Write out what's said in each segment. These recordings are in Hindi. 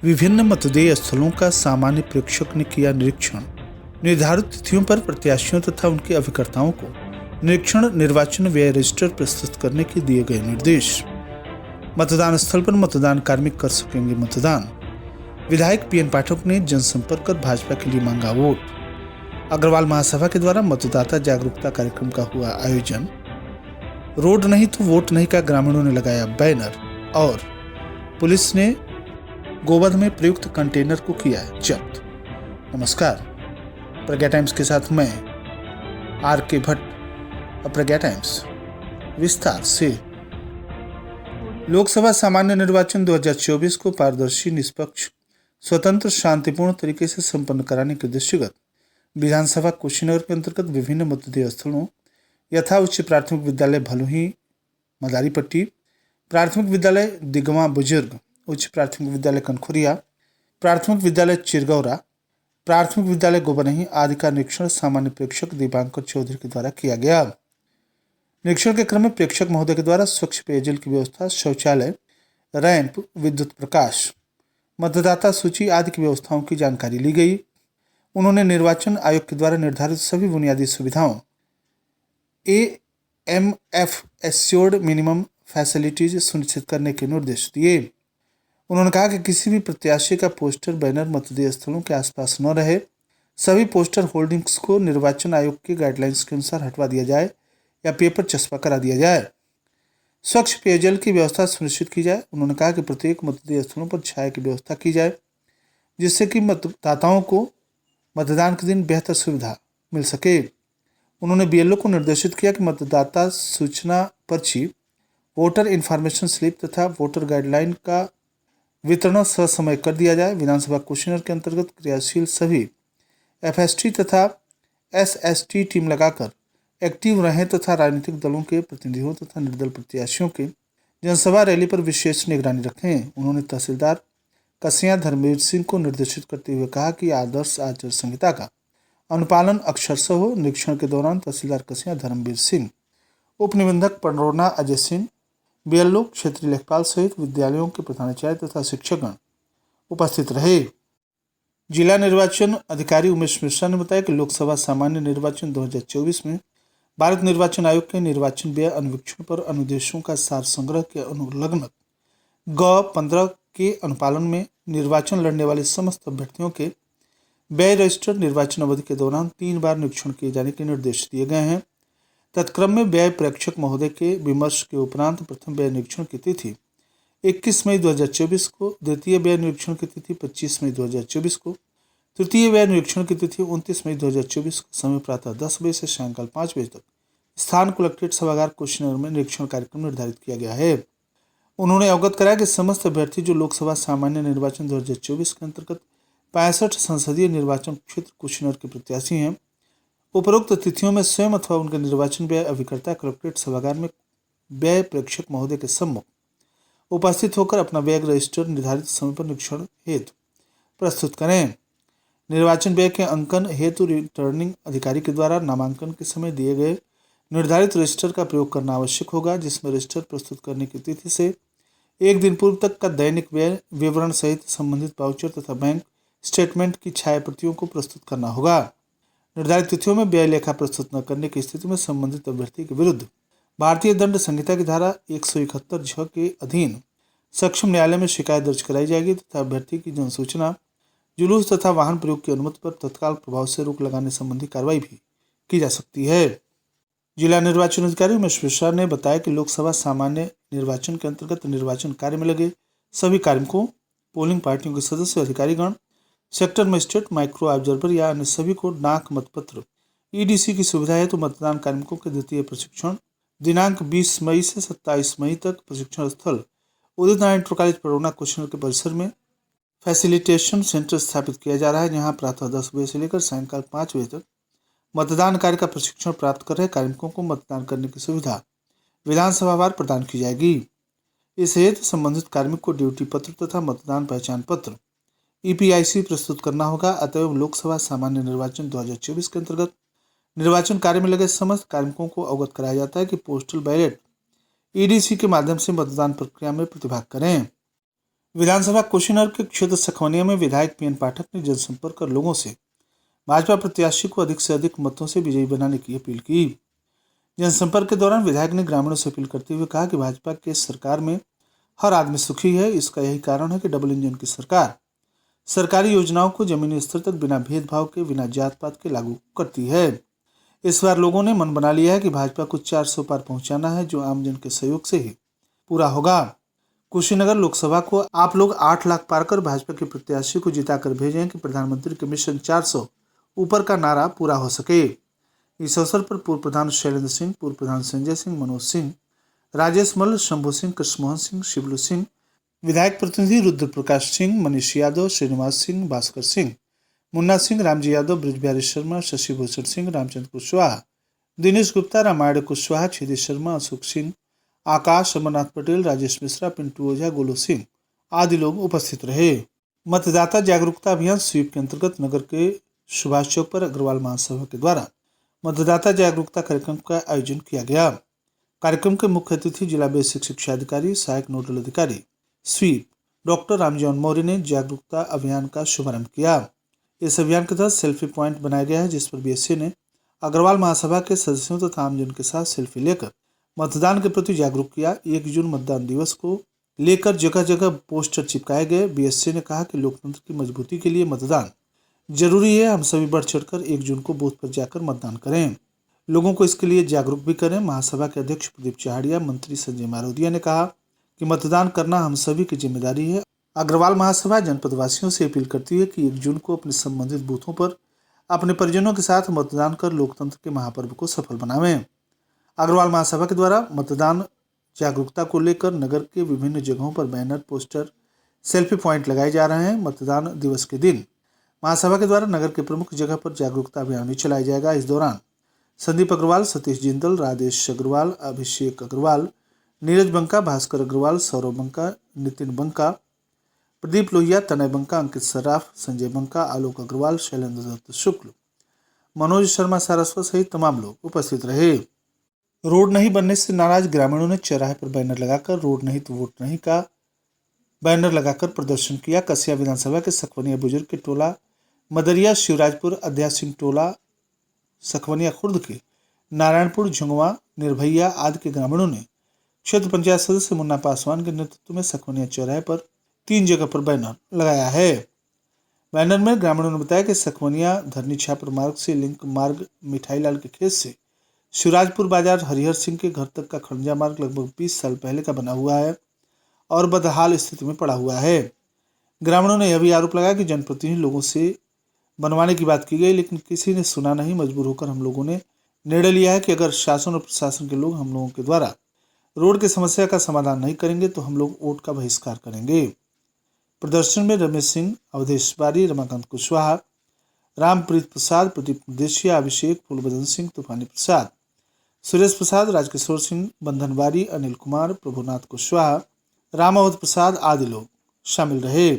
विभिन्न मतदेय स्थलों का सामान्य प्रेक्षक ने किया निरीक्षण। निर्धारित तिथियों पर प्रत्याशियों तथा उनके अभिकर्ताओं को निरीक्षण निर्वाचन व्यय रजिस्टर प्रस्तुत करने के दिए गए निर्देश। मतदान स्थल पर मतदान कार्मिक कर सकेंगे मतदान। विधायक पीएन पाठक ने जनसंपर्क कर भाजपा के लिए मांगा वोट। अग्रवाल महासभा के द्वारा मतदाता जागरूकता कार्यक्रम का हुआ आयोजन। रोड नहीं तो वोट नहीं का ग्रामीणों ने लगाया बैनर। और पुलिस ने गोवध में प्रयुक्त कंटेनर को किया जब्त। नमस्कार, प्रज्ञा टाइम्स के साथ मैं आर.के. भट्ट। प्रज्ञा टाइम्स विस्तार से। लोकसभा सामान्य निर्वाचन 2024 को पारदर्शी, निष्पक्ष, स्वतंत्र, शांतिपूर्ण तरीके से संपन्न कराने के दृष्टिगत विधानसभा कुशीनगर के अंतर्गत विभिन्न मतदेय स्थलों यथा उच्च प्राथमिक विद्यालय भलुही मदारीपट्टी, प्राथमिक विद्यालय दिगवा बुजुर्ग, उच्च प्राथमिक विद्यालय कनखुरिया, प्राथमिक विद्यालय चिरगौरा, प्राथमिक विद्यालय गोबनही आदि का निरीक्षण सामान्य प्रेक्षक दीपांकर चौधरी के द्वारा किया गया। निरीक्षण के क्रम में प्रेक्षक महोदय के द्वारा स्वच्छ पेयजल की व्यवस्था, शौचालय, रैंप, विद्युत प्रकाश, मतदाता सूची आदि की व्यवस्थाओं की जानकारी ली गई। उन्होंने निर्वाचन आयोग के द्वारा निर्धारित सभी बुनियादी सुविधाओं AMF एश्योर्ड मिनिमम फैसिलिटीज सुनिश्चित करने के निर्देश दिए। उन्होंने कहा कि किसी भी प्रत्याशी का पोस्टर, बैनर मतदेय स्थलों के आसपास न रहे। सभी पोस्टर होल्डिंग्स को निर्वाचन आयोग की गाइडलाइंस के अनुसार हटवा दिया जाए या पेपर चस्पा करा दिया जाए। स्वच्छ पेयजल की व्यवस्था सुनिश्चित की जाए। उन्होंने कहा कि प्रत्येक मतदेय स्थलों पर छाया की व्यवस्था की जाए, जिससे कि मतदाताओं को मतदान के दिन बेहतर सुविधा मिल सके। उन्होंने BLO को निर्देशित किया कि मतदाता सूचना पर्ची, वोटर इन्फॉर्मेशन स्लिप तथा वोटर गाइडलाइन का वितरण ससमय कर दिया जाए। विधानसभा कुशीनगर के अंतर्गत क्रियाशील सभी FST तथा SST टीम लगाकर एक्टिव रहें तथा राजनीतिक दलों के प्रतिनिधियों तथा निर्दल प्रत्याशियों के जनसभा रैली पर विशेष निगरानी रखें। उन्होंने तहसीलदार कसियां धर्मवीर सिंह को निर्देशित करते हुए कहा कि आदर्श आचार संहिता का अनुपालन अक्षरशः हो। निरीक्षण के दौरान तहसीलदार कसियां धर्मवीर सिंह, उप निबंधक पंडरोना अजय सिंह, BLO, क्षेत्रीय लेखपाल सहित विद्यालयों के प्रधानाचार्य तथा शिक्षकगण उपस्थित रहे। जिला निर्वाचन अधिकारी उमेश मिश्रा ने बताया कि लोकसभा सामान्य निर्वाचन 2024 में भारत निर्वाचन आयोग के निर्वाचन व्यय अनुवीक्षण पर अनुदेशों का सार संग्रह के अनुलग्न ग 15 के अनुपालन में निर्वाचन लड़ने वाले समस्त अभ्यर्थियों के व्यय रजिस्टर निर्वाचन अवधि के दौरान 3 बार निरीक्षण किए जाने के निर्देश दिए गए हैं। तत्क्रम में व्यय प्रेक्षक महोदय के विमर्श के उपरांत प्रथम व्यय निरीक्षण की तिथि 21 मई 2024 को, द्वितीय व्यय निरीक्षण की तिथि 25 मई 2024 को, तृतीय व्यय निरीक्षण की तिथि 29 मई 2024 को समय प्रातः 10 बजे से सायंकाल 5 बजे तक स्थान कलेक्ट्रेट सभागार कुशीनगर में निरीक्षण कार्यक्रम निर्धारित किया गया है। उन्होंने अवगत कराया कि समस्त अभ्यर्थी जो लोकसभा सामान्य निर्वाचन 2024 के अंतर्गत 65 संसदीय निर्वाचन क्षेत्र कुशीनगर के प्रत्याशी हैं, उपरोक्त तिथियों में स्वयं अथवा उनके निर्वाचन व्यय अभिकर्ता कलेक्ट्रेट सभागार में व्यय प्रेक्षक महोदय के सम्मुख उपस्थित होकर अपना व्यय रजिस्टर निर्धारित समय पर निरीक्षण हेतु प्रस्तुत करें। निर्वाचन व्यय के अंकन हेतु रिटर्निंग अधिकारी के द्वारा नामांकन के समय दिए गए निर्धारित रजिस्टर का प्रयोग करना आवश्यक होगा, जिसमें रजिस्टर प्रस्तुत करने की तिथि से एक दिन पूर्व तक का दैनिक व्यय विवरण सहित संबंधित वाउचर तथा बैंक स्टेटमेंट की छाया प्रतियों को प्रस्तुत करना होगा। निर्धारित तिथियों में व्यय लेखा प्रस्तुत न करने की स्थिति में संबंधित अभ्यर्थी के विरुद्ध भारतीय दंड संहिता की धारा 171(झ) के अधीन सक्षम न्यायालय में शिकायत दर्ज कराई जाएगी तथा अभ्यर्थी की जनसूचना, जुलूस तथा वाहन प्रयोग की अनुमति पर तत्काल प्रभाव से रोक लगाने संबंधी कार्रवाई भी की जा सकती है। जिला निर्वाचन अधिकारी उमेश मिश्रा ने बताया कि लोकसभा सामान्य निर्वाचन के अंतर्गत निर्वाचन कार्य में लगे सभी कार्मिकों, पोलिंग पार्टियों के सदस्य, अधिकारीगण, सेक्टर मजिस्ट्रेट, माइक्रो ऑब्जर्वर या अन्य सभी को डाक मतपत्र EDC की सुविधा है तो मतदान कार्मिकों के द्वितीय प्रशिक्षण दिनांक 20 मई से 27 मई तक प्रशिक्षण स्थल उदित नारायण इंटर कॉलेज परोना कुशीनगर के परिसर में फैसिलिटेशन सेंटर स्थापित किया जा रहा है, जहां प्रातः 10 बजे से लेकर सायंकाल 5 बजे तक मतदान कार्य का प्रशिक्षण प्राप्त कर रहे कार्मिकों को मतदान करने की सुविधा विधानसभावार प्रदान की जाएगी। इस हेतु संबंधित कार्मिक को ड्यूटी पत्र तथा मतदान पहचान पत्र EPIC प्रस्तुत करना होगा। अतएव लोकसभा सामान्य निर्वाचन 2024 के अंतर्गत निर्वाचन कार्य में लगे समस्त कार्मिकों को अवगत कराया जाता है कि पोस्टल बैलेट EDC के माध्यम से मतदान प्रक्रिया में प्रतिभाग करें। विधानसभा कुशीनगर के क्षेत्र सखवनिया में विधायक पीएन पाठक ने जनसंपर्क कर लोगों से भाजपा प्रत्याशी को अधिक से अधिक मतों से विजयी बनाने की अपील की। जनसंपर्क के दौरान विधायक ने ग्रामीणों से अपील करते हुए कहा कि भाजपा के सरकार में हर आदमी सुखी है। इसका यही कारण है कि डबल इंजन की सरकार सरकारी योजनाओं को जमीनी स्तर तक बिना भेदभाव के, बिना जात पात के लागू करती है। इस बार लोगों ने मन बना लिया है कि भाजपा को 400 पार पहुंचाना है, जो आमजन के सहयोग से ही पूरा होगा। कुशीनगर लोकसभा को आप लोग 8 लाख पार कर भाजपा के प्रत्याशी को जिताकर भेजें कि प्रधानमंत्री के मिशन 400 ऊपर का नारा पूरा हो सके। इस अवसर पर पूर्व प्रधान शैलेंद्र सिंह, पूर्व प्रधान संजय सिंह, मनोज सिंह, राजेश मल्ल, शंभू सिंह, कृष्णमोहन सिंह, शिवलू सिंह, विधायक प्रतिनिधि रुद्र प्रकाश सिंह, मनीष यादव, श्रीनिवास सिंह, भास्कर सिंह, मुन्ना सिंह, रामजी यादव, ब्रिजबिहारी शर्मा, शशि भूषण सिंह, रामचंद्र कुशवाहा, दिनेश गुप्ता, रामायण कुशवाहा, छिदी शर्मा, अशोक सिंह, आकाश, अमरनाथ पटेल, राजेश मिश्रा, पिंटू ओझा, गोलू सिंह आदि लोग उपस्थित रहे। मतदाता जागरूकता अभियान स्वीप के अंतर्गत नगर के सुभाष चौक पर अग्रवाल महासभा के द्वारा मतदाता जागरूकता कार्यक्रम का आयोजन किया गया। कार्यक्रम के मुख्य अतिथि जिला बेसिक शिक्षा अधिकारी, सहायक नोडल अधिकारी स्वीप डॉक्टर रामजीवन मौर्य ने जागरूकता अभियान का शुभारंभ किया। इस अभियान के तहत सेल्फी पॉइंट बनाया गया है, जिस पर बीएससी ने अग्रवाल महासभा के सदस्यों तथा आमजन के साथ सेल्फी लेकर मतदान के प्रति जागरूक किया। 1 जून मतदान दिवस को लेकर जगह जगह पोस्टर चिपकाए गए। बीएससी ने कहा कि लोकतंत्र की मजबूती के लिए मतदान जरूरी है। हम सभी बढ़ चढ़कर 1 जून को बूथ पर जाकर मतदान करें, लोगों को इसके लिए जागरूक भी करें। महासभा के अध्यक्ष प्रदीप चहाड़िया, मंत्री संजय मारोदिया ने कहा कि मतदान करना हम सभी की जिम्मेदारी है। अग्रवाल महासभा जनपद वासियों से अपील करती है कि 1 जून को अपने संबंधित बूथों पर अपने परिजनों के साथ मतदान कर लोकतंत्र के महापर्व को सफल बनावें। अग्रवाल महासभा के द्वारा मतदान जागरूकता को लेकर नगर के विभिन्न जगहों पर बैनर, पोस्टर, सेल्फी पॉइंट लगाए जा रहे हैं। मतदान दिवस के दिन महासभा के द्वारा नगर के प्रमुख जगह पर जागरूकता अभियान भी चलाया जाएगा। इस दौरान संदीप अग्रवाल, सतीश जिंदल, राजेश अग्रवाल, अभिषेक अग्रवाल, नीरज बंका, भास्कर अग्रवाल, सौरभ बंका, नितिन बंका, प्रदीप लोहिया, तनय बंका, अंकित सर्राफ, संजय बंका, आलोक अग्रवाल, शैलेंद्र दत्त शुक्ल, मनोज शर्मा सारस्वत सहित तमाम लोग उपस्थित रहे। रोड नहीं बनने से नाराज ग्रामीणों ने चौराहे पर बैनर लगाकर रोड नहीं तो वोट नहीं का बैनर लगाकर प्रदर्शन किया। कसिया विधानसभा के सखवनिया बुजुर्ग के टोला मदरिया, शिवराजपुर, अध्या सिंह टोला, सखवनिया खुर्द के नारायणपुर, झुंगवा, निर्भैया आदि के ग्रामीणों ने क्षेत्र पंचायत सदस्य मुन्ना पासवान के नेतृत्व में सखवनिया चौराहे पर 3 जगह पर बैनर लगाया है। बैनर में ग्रामीणों ने बताया कि सखवनिया धरनी छापर मार्ग से लिंक मार्ग मिठाई लाल के खेत से शिवराजपुर बाजार हरिहर सिंह के घर तक का खड़ंजा मार्ग लगभग 20 साल पहले का बना हुआ है और बदहाल स्थिति में पड़ा हुआ है। ग्रामीणों ने यह भी आरोप लगाया कि जनप्रतिनिधि लोगों से बनवाने की बात की गई, लेकिन किसी ने सुना नहीं। मजबूर होकर हम लोगों ने निर्णय लिया है कि अगर शासन और प्रशासन के लोग हम लोगों के द्वारा रोड की समस्या का समाधान नहीं करेंगे तो हम लोग वोट का बहिष्कार करेंगे। प्रदर्शन में रमेश सिंह, अवधेश बारी, रमाकांत कुशवाहा, रामप्रीत प्रसाद, प्रदीप देशिया, अभिषेक, फूलबदन सिंह, तूफानी प्रसाद, सुरेश प्रसाद, राजकिशोर सिंह, बंधनवारी, अनिल कुमार, प्रभुनाथ कुशवाहा, रामावत प्रसाद आदि लोग शामिल रहे।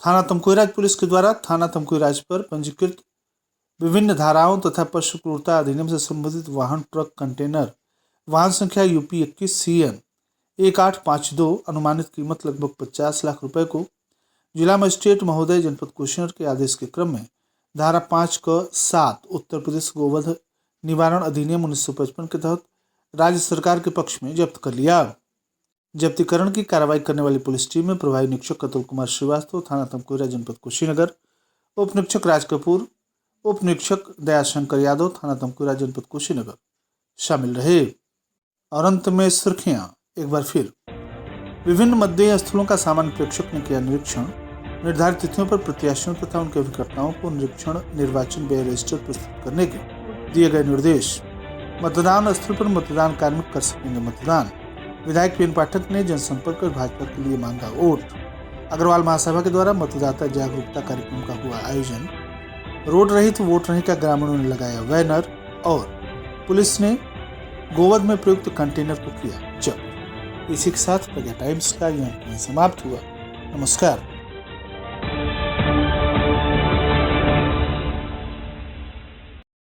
थाना तमकुहीराज पुलिस के द्वारा थाना तमकुहीराज पर पंजीकृत विभिन्न धाराओं तथा पशु क्रूरता अधिनियम से संबंधित वाहन, ट्रक, कंटेनर वाहन संख्या यूपी 21 CN 1852 अनुमानित कीमत लगभग 50 लाख रुपए को जिला मजिस्ट्रेट महोदय जनपद कुशीनगर के आदेश के क्रम में धारा 5(क)(7) उत्तर प्रदेश गोवध निवारण अधिनियम 1955 के तहत राज्य सरकार के पक्ष में जब्त कर लिया। जब्तीकरण की कार्रवाई करने वाली पुलिस टीम में प्रभारी निरीक्षक अतुल कुमार श्रीवास्तव, थाना तमकुहीराज जनपद कुशीनगर, उप निरीक्षक राज कपूर, उप निरीक्षक दयाशंकर यादव, थाना तमकुहीराज जनपद कुशीनगर शामिल रहे। और अंत में सुर्खियां एक बार फिर। विभिन्न मतदेय स्थलों का सामान्य प्रेक्षक ने किया निरीक्षण। निर्धारित तिथियों पर प्रत्याशियों तथा उनके अभिकर्ताओं को निरीक्षण निर्वाचन व्यय रजिस्टर प्रस्तुत करने के दिए गए निर्देश। मतदान स्थल पर मतदान कार्मिक कर सकेंगे मतदान। विधायक पीएन पाठक ने जनसंपर्क कर भाजपा के लिए मांगा वोट। अग्रवाल महासभा के द्वारा मतदाता जागरूकता कार्यक्रम का हुआ आयोजन। रोड रहित वोट नहीं का ग्रामीणों ने लगाया बैनर। और पुलिस ने गोवध में प्रयुक्त कंटेनर को किया जब्त। इसी के साथ प्रज्ञा टाइम्स का यह समाप्त हुआ। नमस्कार।